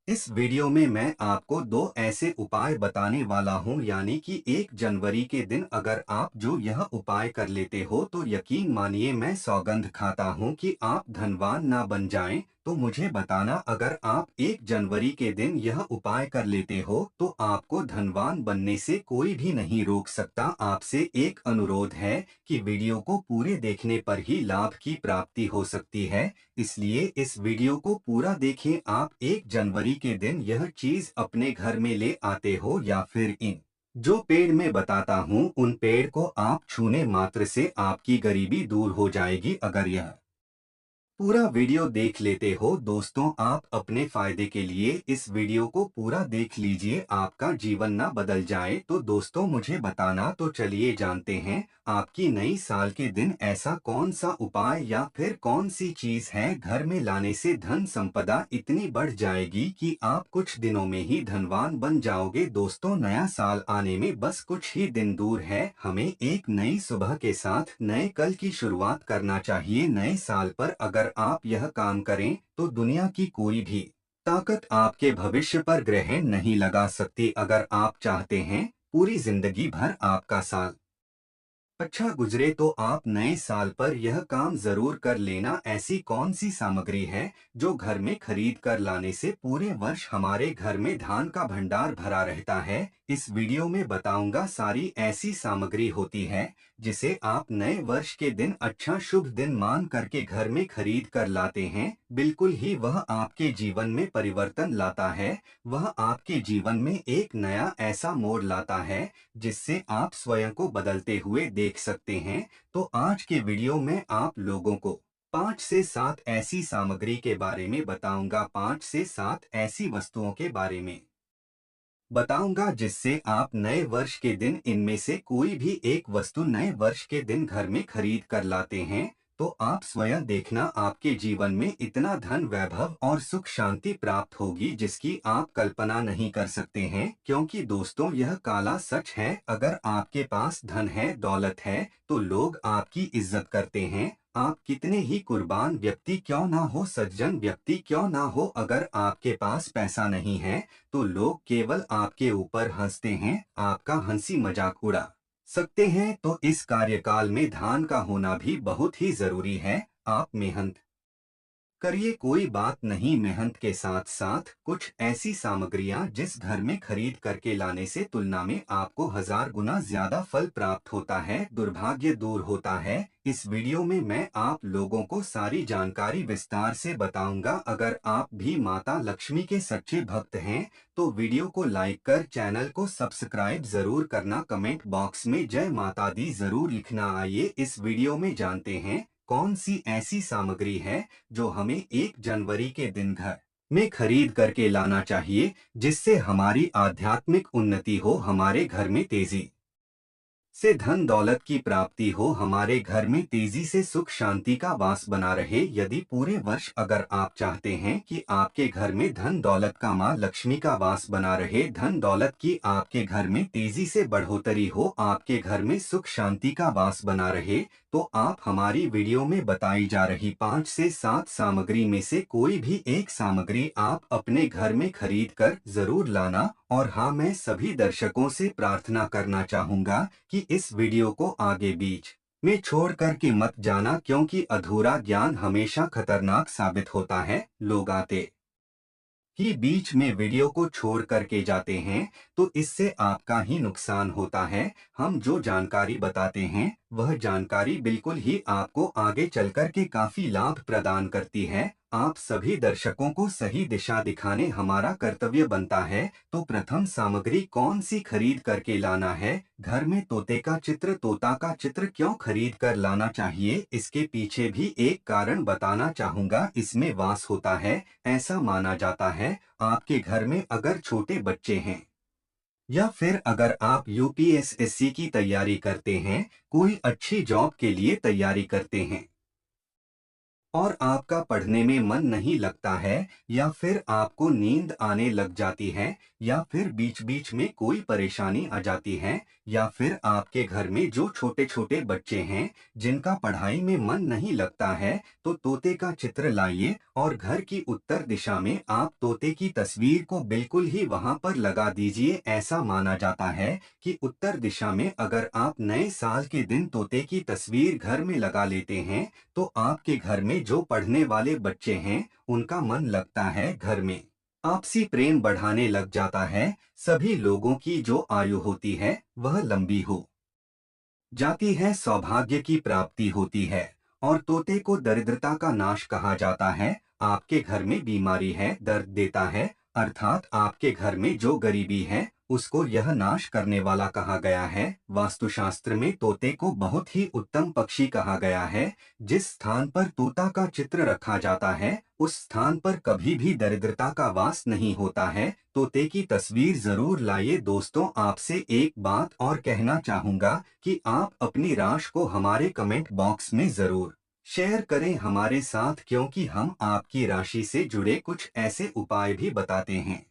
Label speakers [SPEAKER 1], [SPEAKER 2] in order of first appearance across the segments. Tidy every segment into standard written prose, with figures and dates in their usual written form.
[SPEAKER 1] इस वीडियो में मैं आपको दो ऐसे उपाय बताने वाला हूं, यानी कि 1 जनवरी के दिन अगर आप जो यह उपाय कर लेते हो तो यकीन मानिए मैं सौगंध खाता हूं कि आप धनवान ना बन जाएं। तो मुझे बताना, अगर आप 1 जनवरी के दिन यह उपाय कर लेते हो तो आपको धनवान बनने से कोई भी नहीं रोक सकता। आपसे एक अनुरोध है कि वीडियो को पूरे देखने पर ही लाभ की प्राप्ति हो सकती है, इसलिए इस वीडियो को पूरा देखें। आप 1 जनवरी के दिन यह चीज अपने घर में ले आते हो या फिर इन जो पेड़ में बताता हूँ उन पेड़ को आप छूने मात्र से आपकी गरीबी दूर हो जाएगी। अगर यह पूरा वीडियो देख लेते हो दोस्तों, आप अपने फायदे के लिए इस वीडियो को पूरा देख लीजिए, आपका जीवन ना बदल जाए। तो दोस्तों मुझे बताना, तो चलिए जानते हैं आपकी नई साल के दिन ऐसा कौन सा उपाय या फिर कौन सी चीज है घर में लाने से धन संपदा इतनी बढ़ जाएगी कि आप कुछ दिनों में ही धनवान बन जाओगे। दोस्तों नया साल आने में बस कुछ ही दिन दूर है, हमें एक नई सुबह के साथ नए कल की शुरुआत करना चाहिए। नए साल पर अगर आप यह काम करें तो दुनिया की कोई भी ताकत आपके भविष्य पर ग्रहण नहीं लगा सकती। अगर आप चाहते हैं पूरी जिंदगी भर आपका साल अच्छा गुजरे तो आप नए साल पर यह काम जरूर कर लेना। ऐसी कौन सी सामग्री है जो घर में खरीद कर लाने से पूरे वर्ष हमारे घर में धान का भंडार भरा रहता है? इस वीडियो में बताऊंगा सारी ऐसी सामग्री होती है जिसे आप नए वर्ष के दिन अच्छा शुभ दिन मान करके घर में खरीद कर लाते हैं। बिल्कुल ही वह आपके जीवन में परिवर्तन लाता है, वह आपके जीवन में एक नया ऐसा मोड़ लाता है जिससे आप स्वयं को बदलते हुए देख सकते हैं। तो आज के वीडियो में आप लोगों को 5 से 7 ऐसी सामग्री के बारे में बताऊंगा, 5 से 7 ऐसी वस्तुओं के बारे में बताऊंगा जिससे आप नए वर्ष के दिन इनमें से कोई भी एक वस्तु नए वर्ष के दिन घर में खरीद कर लाते हैं तो आप स्वयं देखना आपके जीवन में इतना धन वैभव और सुख शांति प्राप्त होगी जिसकी आप कल्पना नहीं कर सकते हैं। क्योंकि दोस्तों यह काला सच है, अगर आपके पास धन है दौलत है तो लोग आपकी इज्जत करते हैं। आप कितने ही कुर्बान व्यक्ति क्यों ना हो, सज्जन व्यक्ति क्यों ना हो, अगर आपके पास पैसा नहीं है तो लोग केवल आपके ऊपर हंसते हैं, आपका हंसी मजाक उड़ा सकते हैं। तो इस कार्यकाल में धान का होना भी बहुत ही जरूरी है। आप मेहनत करिए, कोई बात नहीं, मेहनत के साथ साथ कुछ ऐसी सामग्रियां जिस घर में खरीद करके लाने से तुलना में आपको 1000 गुना ज्यादा फल प्राप्त होता है, दुर्भाग्य दूर होता है। इस वीडियो में मैं आप लोगों को सारी जानकारी विस्तार से बताऊंगा। अगर आप भी माता लक्ष्मी के सच्चे भक्त हैं तो वीडियो को लाइक कर चैनल को सब्सक्राइब जरूर करना, कमेंट बॉक्स में जय माता दी जरूर लिखना। आइए इस वीडियो में जानते हैं कौन सी ऐसी सामग्री है जो हमें 1 जनवरी के दिन घर में खरीद करके लाना चाहिए जिससे हमारी आध्यात्मिक उन्नति हो, हमारे घर में तेजी से धन दौलत की प्राप्ति हो, हमारे घर में तेजी से सुख शांति का वास बना रहे। यदि पूरे वर्ष अगर आप चाहते हैं कि आपके घर में धन दौलत का माँ लक्ष्मी का वास बना रहे, धन दौलत की आपके घर में तेजी से बढ़ोतरी हो, आपके घर में सुख शांति का वास बना रहे, तो आप हमारी वीडियो में बताई जा रही 5 से 7 सामग्री में से कोई भी एक सामग्री आप अपने घर में खरीद कर जरूर लाना। और हाँ, मैं सभी दर्शकों से प्रार्थना करना चाहूंगा कि इस वीडियो को आगे बीच में छोड़ कर के मत जाना, क्योंकि अधूरा ज्ञान हमेशा खतरनाक साबित होता है। लोग आते ही बीच में वीडियो को छोड़ करके जाते हैं तो इससे आपका ही नुकसान होता है। हम जो जानकारी बताते हैं वह जानकारी बिल्कुल ही आपको आगे चल कर के काफी लाभ प्रदान करती है। आप सभी दर्शकों को सही दिशा दिखाने हमारा कर्तव्य बनता है। तो प्रथम सामग्री कौन सी खरीद करके लाना है? घर में तोते का चित्र, तोता का चित्र क्यों खरीद कर लाना चाहिए, इसके पीछे भी एक कारण बताना चाहूंगा। इसमें वास होता है, ऐसा माना जाता है। आपके घर में अगर छोटे बच्चे हैं या फिर अगर आप यूपीएसएससी की तैयारी करते हैं, कोई अच्छी जॉब के लिए तैयारी करते हैं और आपका पढ़ने में मन नहीं लगता है, या फिर आपको नींद आने लग जाती है, या फिर बीच बीच में कोई परेशानी आ जाती है, या फिर आपके घर में जो छोटे छोटे बच्चे हैं जिनका पढ़ाई में मन नहीं लगता है, तो तोते का चित्र लाइए और घर की उत्तर दिशा में आप तोते की तस्वीर को बिल्कुल ही वहां पर लगा दीजिए। ऐसा माना जाता है कि उत्तर दिशा में अगर आप नए साल के दिन तोते की तस्वीर घर में लगा लेते हैं, तो आपके घर में जो पढ़ने वाले बच्चे हैं उनका मन लगता है, घर में आपसी प्रेम बढ़ाने लग जाता है, सभी लोगों की जो आयु होती है वह लंबी हो जाती है, सौभाग्य की प्राप्ति होती है। और तोते को दरिद्रता का नाश कहा जाता है। आपके घर में बीमारी है, दर्द देता है, अर्थात आपके घर में जो गरीबी है उसको यह नाश करने वाला कहा गया है। वास्तुशास्त्र में तोते को बहुत ही उत्तम पक्षी कहा गया है। जिस स्थान पर तोता का चित्र रखा जाता है उस स्थान पर कभी भी दरिद्रता का वास नहीं होता है। तोते की तस्वीर जरूर लाइए। दोस्तों, आपसे एक बात और कहना चाहूंगा कि आप अपनी राशि को हमारे कमेंट बॉक्स में जरूर शेयर करें हमारे साथ, क्योंकि हम आपकी राशि से जुड़े कुछ ऐसे उपाय भी बताते हैं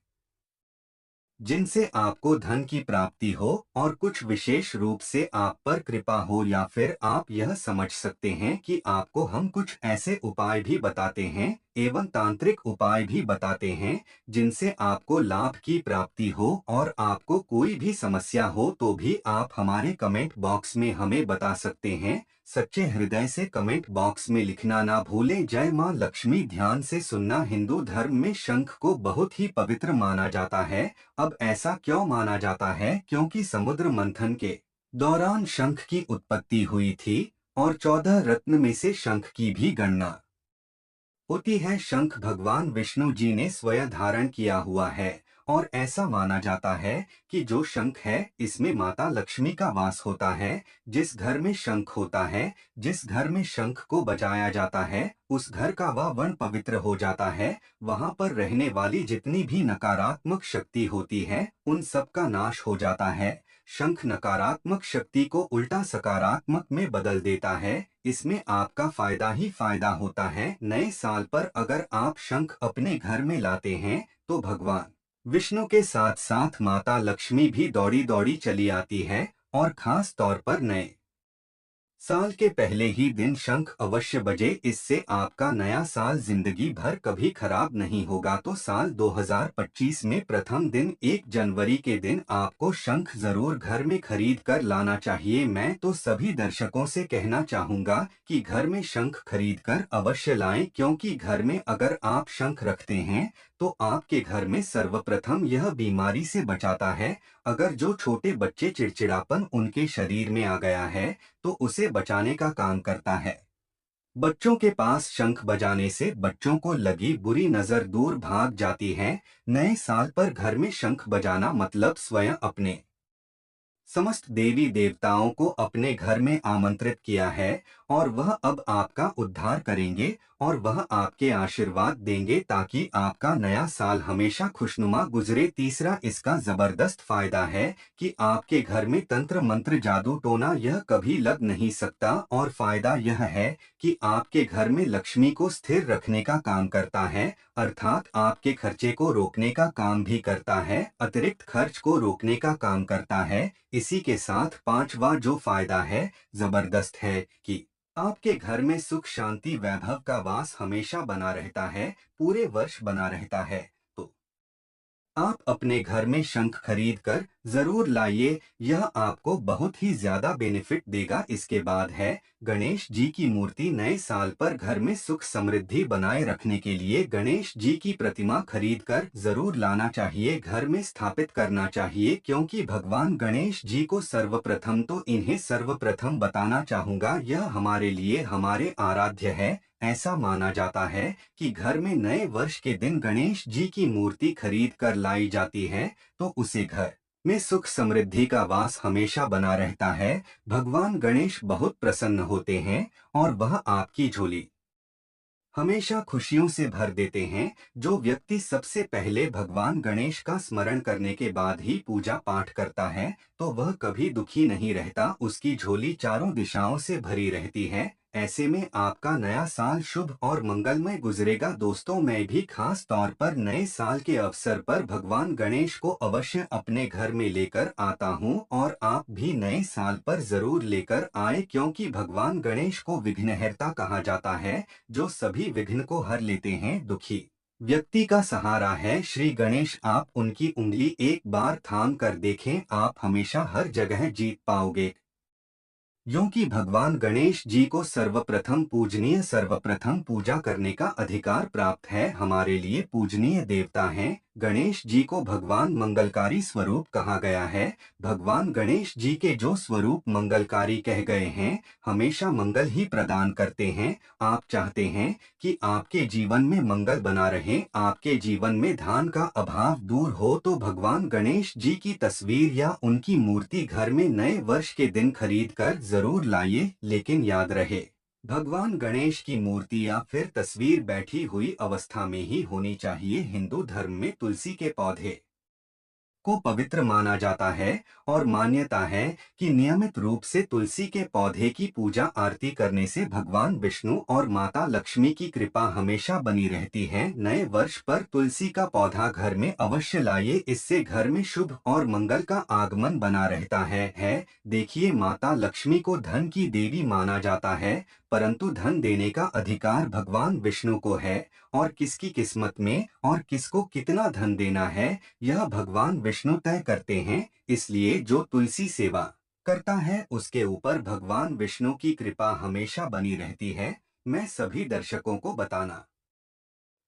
[SPEAKER 1] जिनसे आपको धन की प्राप्ति हो और कुछ विशेष रूप से आप पर कृपा हो, या फिर आप यह समझ सकते हैं कि आपको हम कुछ ऐसे उपाय भी बताते हैं एवं तांत्रिक उपाय भी बताते हैं जिनसे आपको लाभ की प्राप्ति हो। और आपको कोई भी समस्या हो तो भी आप हमारे कमेंट बॉक्स में हमें बता सकते हैं। सच्चे हृदय से कमेंट बॉक्स में लिखना ना भूलें। जय मां लक्ष्मी। ध्यान से सुनना, हिंदू धर्म में शंख को बहुत ही पवित्र माना जाता है। अब ऐसा क्यों माना जाता है? क्योंकि समुद्र मंथन के दौरान शंख की उत्पत्ति हुई थी और 14 रत्न में से शंख की भी गणना होती है। शंख भगवान विष्णु जी ने स्वयं धारण किया हुआ है और ऐसा माना जाता है कि जो शंख है इसमें माता लक्ष्मी का वास होता है। जिस घर में शंख होता है, जिस घर में शंख को बजाया जाता है, उस घर का वह वन पवित्र हो जाता है। वहां पर रहने वाली जितनी भी नकारात्मक शक्ति होती है उन सब का नाश हो जाता है। शंख नकारात्मक शक्ति को उल्टा सकारात्मक में बदल देता है। इसमें आपका फायदा ही फायदा होता है। नए साल पर अगर आप शंख अपने घर में लाते हैं तो भगवान विष्णु के साथ साथ माता लक्ष्मी भी दौड़ी दौड़ी चली आती है। और खास तौर पर नए साल के पहले ही दिन शंख अवश्य बजे। इससे आपका नया साल जिंदगी भर कभी खराब नहीं होगा। तो साल 2025 में प्रथम दिन 1 जनवरी के दिन आपको शंख जरूर घर में खरीद कर लाना चाहिए। मैं तो सभी दर्शकों से कहना चाहूंगा कि घर में शंख खरीद कर अवश्य लाएं, क्योंकि घर में अगर आप शंख रखते हैं तो आपके घर में सर्वप्रथम यह बीमारी से बचाता है। अगर जो छोटे बच्चे चिड़चिड़ापन उनके शरीर में आ गया है तो उसे बचाने का काम करता है। बच्चों के पास शंख बजाने से बच्चों को लगी बुरी नजर दूर भाग जाती है। नए साल पर घर में शंख बजाना मतलब स्वयं अपने समस्त देवी देवताओं को अपने घर में आमंत्रित किया है और वह अब आपका उद्धार करेंगे और वह आपके आशीर्वाद देंगे ताकि आपका नया साल हमेशा खुशनुमा गुजरे। तीसरा, इसका जबरदस्त फायदा है कि आपके घर में तंत्र मंत्र जादू टोना यह कभी लग नहीं सकता। और फायदा यह है कि आपके घर में लक्ष्मी को स्थिर रखने का काम करता है, अर्थात आपके खर्चे को रोकने का काम भी करता है, अतिरिक्त खर्च को रोकने का काम करता है। इसी के साथ पांचवा जो फायदा है, जबरदस्त है कि आपके घर में सुख शांति वैभव का वास हमेशा बना रहता है, पूरे वर्ष बना रहता है। तो आप अपने घर में शंख खरीद कर जरूर लाइए, यह आपको बहुत ही ज्यादा बेनिफिट देगा। इसके बाद है गणेश जी की मूर्ति। नए साल पर घर में सुख समृद्धि बनाए रखने के लिए गणेश जी की प्रतिमा खरीद कर जरूर लाना चाहिए, घर में स्थापित करना चाहिए, क्योंकि भगवान गणेश जी को सर्वप्रथम तो इन्हें सर्वप्रथम बताना चाहूंगा, यह हमारे लिए हमारे आराध्य है। ऐसा माना जाता है कि घर में नए वर्ष के दिन गणेश जी की मूर्ति खरीद कर लाई जाती है तो उसे घर में सुख समृद्धि का वास हमेशा बना रहता है। भगवान गणेश बहुत प्रसन्न होते हैं और वह आपकी झोली हमेशा खुशियों से भर देते हैं। जो व्यक्ति सबसे पहले भगवान गणेश का स्मरण करने के बाद ही पूजा पाठ करता है तो वह कभी दुखी नहीं रहता, उसकी झोली चारों दिशाओं से भरी रहती है। ऐसे में आपका नया साल शुभ और मंगलमय गुजरेगा। दोस्तों, मैं भी खास तौर पर नए साल के अवसर पर भगवान गणेश को अवश्य अपने घर में लेकर आता हूँ, और आप भी नए साल पर जरूर लेकर आए, क्योंकि भगवान गणेश को विघ्नहर्ता कहा जाता है, जो सभी विघ्न को हर लेते हैं। दुखी व्यक्ति का सहारा है श्री गणेश। आप उनकी उंगली एक बार थाम कर देखें, आप हमेशा हर जगह जीत पाओगे, क्योंकि भगवान गणेश जी को सर्वप्रथम पूजनीय, सर्वप्रथम पूजा करने का अधिकार प्राप्त है। हमारे लिए पूजनीय देवता हैं। गणेश जी को भगवान मंगलकारी स्वरूप कहा गया है। भगवान गणेश जी के जो स्वरूप मंगलकारी कह गए हैं, हमेशा मंगल ही प्रदान करते हैं। आप चाहते हैं कि आपके जीवन में मंगल बना रहे, आपके जीवन में धन का अभाव दूर हो, तो भगवान गणेश जी की तस्वीर या उनकी मूर्ति घर में नए वर्ष के दिन खरीद कर जरूर लाइए। लेकिन याद रहे, भगवान गणेश की मूर्ति या फिर तस्वीर बैठी हुई अवस्था में ही होनी चाहिए। हिंदू धर्म में तुलसी के पौधे को पवित्र माना जाता है, और मान्यता है कि नियमित रूप से तुलसी के पौधे की पूजा आरती करने से भगवान विष्णु और माता लक्ष्मी की कृपा हमेशा बनी रहती है। नए वर्ष पर तुलसी का पौधा घर में अवश्य लाइए, इससे घर में शुभ और मंगल का आगमन बना रहता है। देखिए, माता लक्ष्मी को धन की देवी माना जाता है, परंतु धन देने का अधिकार भगवान विष्णु को है, और किसकी किस्मत में और किसको कितना धन देना है, यह भगवान विष्णु तय करते हैं। इसलिए जो तुलसी सेवा करता है, उसके ऊपर भगवान विष्णु की कृपा हमेशा बनी रहती है। मैं सभी दर्शकों को बताना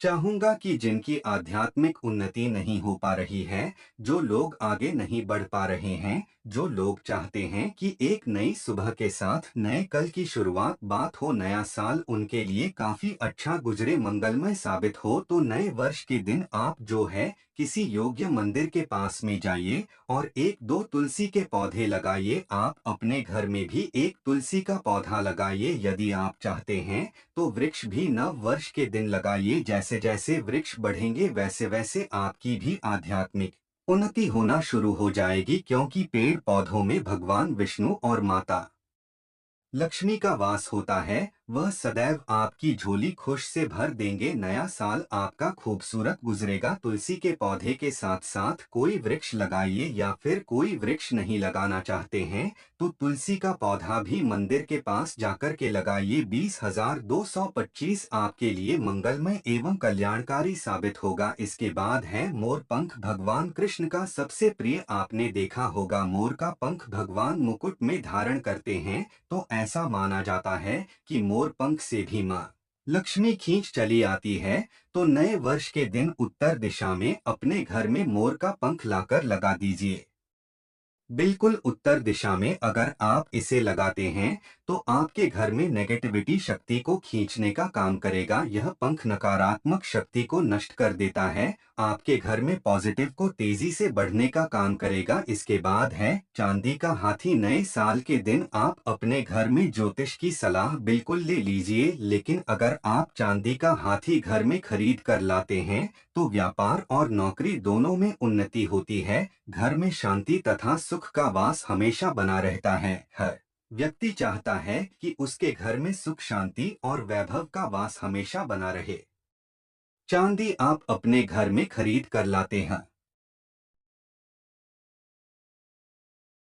[SPEAKER 1] चाहूंगा कि जिनकी आध्यात्मिक उन्नति नहीं हो पा रही है, जो लोग आगे नहीं बढ़ पा रहे हैं, जो लोग चाहते हैं कि एक नई सुबह के साथ नए कल की शुरुआत बात हो, नया साल उनके लिए काफी अच्छा गुजरे, मंगलमय साबित हो, तो नए वर्ष के दिन आप जो है किसी योग्य मंदिर के पास में जाइए और एक दो तुलसी के पौधे लगाइए। आप अपने घर में भी एक तुलसी का पौधा लगाइए। यदि आप चाहते हैं तो वृक्ष भी नव वर्ष के दिन लगाइए। जैसे जैसे वृक्ष बढ़ेंगे, वैसे वैसे आपकी भी आध्यात्मिक उन्नति होना शुरू हो जाएगी, क्योंकि पेड़ पौधों में भगवान विष्णु और माता लक्ष्मी का वास होता है। वह सदैव आपकी झोली खुश से भर देंगे। नया साल आपका खूबसूरत गुजरेगा। तुलसी के पौधे के साथ साथ कोई वृक्ष लगाइए, या फिर कोई वृक्ष नहीं लगाना चाहते हैं तो तुलसी का पौधा भी मंदिर के पास जाकर के लगाइए। 20,225 आपके लिए मंगलमय एवं कल्याणकारी साबित होगा। इसके बाद है मोर पंख। भगवान कृष्ण का सबसे प्रिय आपने देखा होगा, मोर का पंख भगवान मुकुट में धारण करते हैं, तो ऐसा माना जाता है कि मोर पंख से भी माँ लक्ष्मी खींच चली आती है। तो नए वर्ष के दिन उत्तर दिशा में अपने घर में मोर का पंख लाकर लगा दीजिए। बिल्कुल उत्तर दिशा में अगर आप इसे लगाते हैं तो आपके घर में नेगेटिविटी शक्ति को खींचने का काम करेगा। यह पंख नकारात्मक शक्ति को नष्ट कर देता है, आपके घर में पॉजिटिव को तेजी से बढ़ने का काम करेगा। इसके बाद है चांदी का हाथी। नए साल के दिन आप अपने घर में ज्योतिष की सलाह बिल्कुल ले लीजिए, लेकिन अगर आप चांदी का हाथी घर में खरीद कर लाते हैं तो व्यापार और नौकरी दोनों में उन्नति होती है। घर में शांति तथा सुख का वास हमेशा बना रहता है। हर व्यक्ति चाहता है कि उसके घर में सुख, शांति और वैभव का वास हमेशा बना रहे। चांदी आप अपने घर में खरीद कर लाते हैं